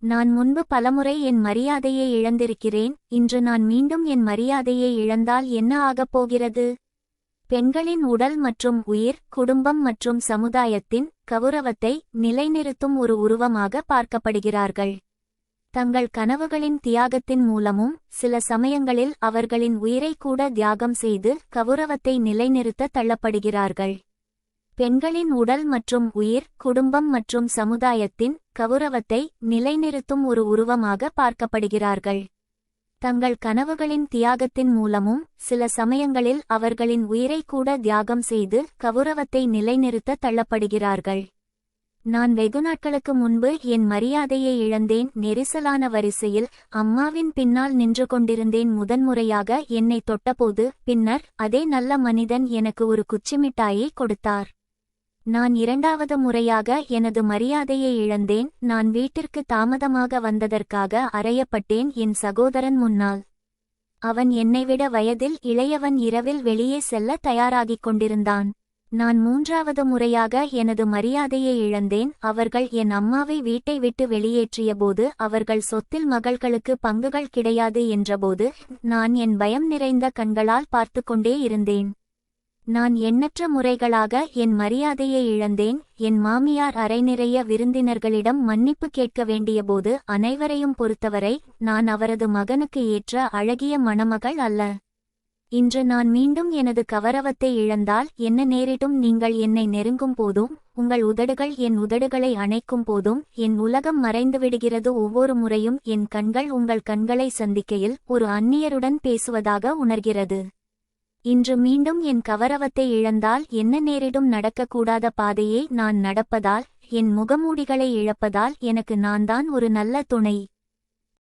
நான் முன்பு பலமுறை என் மரியாதையை இழந்திருக்கிறேன். இன்று நான் மீண்டும் என் மரியாதையை இழந்தால் என்ன ஆகப் போகிறது? பெண்களின் உடல் மற்றும் உயிர், குடும்பம் மற்றும் சமுதாயத்தின் கௌரவத்தை நிலைநிறுத்தும் ஒரு உருவமாக பார்க்கப்படுகிறார்கள். தங்கள் கனவுகளின் தியாகத்தின் மூலமும் சில சமயங்களில் அவர்களின் உயிரை கூட தியாகம் செய்து கௌரவத்தை நிலைநிறுத்த தள்ளப்படுகிறார்கள். பெண்களின் உடல் மற்றும் உயிர், குடும்பம் மற்றும் சமுதாயத்தின் கௌரவத்தை நிலைநிறுத்தும் ஒரு உருவமாக பார்க்கப்படுகிறார்கள். தங்கள் கனவுகளின் தியாகத்தின் மூலமும் சில சமயங்களில் அவர்களின் உயிரை கூட தியாகம் செய்து கௌரவத்தை நிலைநிறுத்த தள்ளப்படுகிறார்கள். நான் வெகுநாட்களுக்கு முன்பு என் மரியாதையை இழந்தேன். நெரிசலான வரிசையில் அம்மாவின் பின்னால் நின்று கொண்டிருந்தேன். முதன்முறையாக என்னை தொட்டபோது பின்னர் அதே நல்ல மனிதன் எனக்கு ஒரு குச்சிமிட்டாயை கொடுத்தார். நான் இரண்டாவது முறையாக எனது மரியாதையை இழந்தேன். நான் வீட்டிற்கு தாமதமாக வந்ததற்காக அறையப்பட்டேன் என் சகோதரன் முன்னால். அவன் என்னைவிட வயதில் இளையவன். இரவில் வெளியே செல்ல தயாராகிக் கொண்டிருந்தான். நான் மூன்றாவது முறையாக எனது மரியாதையை இழந்தேன். அவர்கள் என் அம்மாவை வீட்டை விட்டு வெளியேற்றியபோது அவர்கள் சொத்தில் மகள்களுக்கு பங்குகள் கிடையாது என்றபோது நான் என் பயம் நிறைந்த கண்களால் பார்த்து கொண்டே இருந்தேன். நான் எண்ணற்ற முறைகளாக என் மரியாதையை இழந்தேன். என் மாமியார் அறை நிறைய விருந்தினர்களிடம் மன்னிப்பு கேட்க வேண்டியபோது அனைவரையும் பொறுத்தவரை நான் அவரது மகனுக்கு ஏற்ற அழகிய மணமகள் அல்ல. இன்று நான் மீண்டும் எனது கௌரவத்தை இழந்தால் என்ன நேரிடும்? நீங்கள் என்னை நெருங்கும் போதும் உங்கள் உதடுகள் என் உதடுகளை அணைக்கும் போதும் என் உலகம் மறைந்துவிடுகிறது. ஒவ்வொரு முறையும் என் கண்கள் உங்கள் கண்களை சந்திக்கையில் ஒரு அந்நியருடன் பேசுவதாக உணர்கிறது. இன்று மீண்டும் என் கௌரவத்தை இழந்தால் என்ன நேரிடும்? நடக்கக்கூடாத பாதையை நான் நடப்பதால், என் முகமூடிகளை இழப்பதால் எனக்கு நான்தான் ஒரு நல்ல துணை.